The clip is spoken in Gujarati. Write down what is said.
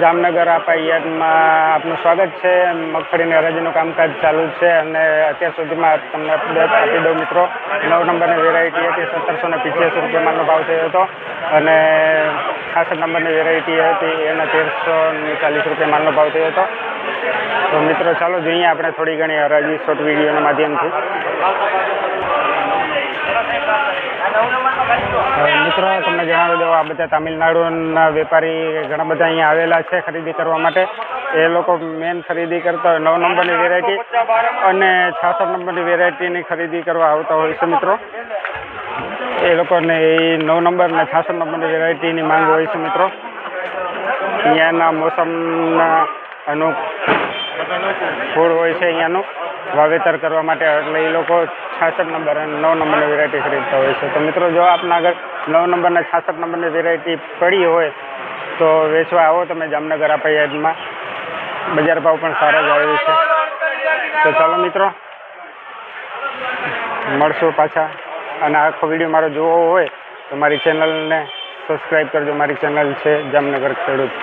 જામનગર યાર્ડમાં આપનું સ્વાગત છે। મગફળીની હરાજીનું કામકાજ ચાલુ છે અને અત્યાર સુધીમાં તમને અપડેટ આપી દઉં મિત્રો। 9 નંબરની વેરાયટી હતી 1785 રૂપિયા માલનો ભાવ થયો હતો અને 66 નંબરની વેરાયટી હતી એના 1340 રૂપિયા માલનો ભાવ થયો હતો। તો મિત્રો ચાલો જોઈએ આપણે થોડી ઘણી હરાજી શોર્ટ વિડીયોના માધ્યમથી। મિત્રો તમને જણાવી દઉં, આ બધા તામિલનાડુના વેપારી ઘણા બધા અહીંયા આવેલા છે ખરીદી કરવા માટે। એ લોકો મેન ખરીદી કરતા હોય 9 નંબરની વેરાયટી અને 66 નંબરની વેરાયટીની ખરીદી કરવા આવતા હોય છે મિત્રો। એ લોકોને એ 9 નંબર અને 66 નંબરની વેરાયટીની માંગ હોય છે મિત્રો। અહીંયાના મોસમના અનુકૂળ હોય છે અહીંયાનું વાવેતર કરવા માટે, એટલે એ લોકો 66 નંબર અને 9 નંબરની વેરાયટી ખરીદતા હોય છે। તો મિત્રો જો આપના આગળ 9 નંબર અને 66 નંબરની વેરાયટી પડી હોય તો વેચવા આવો તમે જામનગર યાર્ડમાં। બજાર ભાવ પણ સારા જ આવે છે। તો ચાલો મિત્રો મળશું પાછા, અને આખો વિડીયો મારો જોવો હોય તો મારી ચેનલને સબસ્ક્રાઈબ કરજો। મારી ચેનલ છે જામનગર ખેડૂત।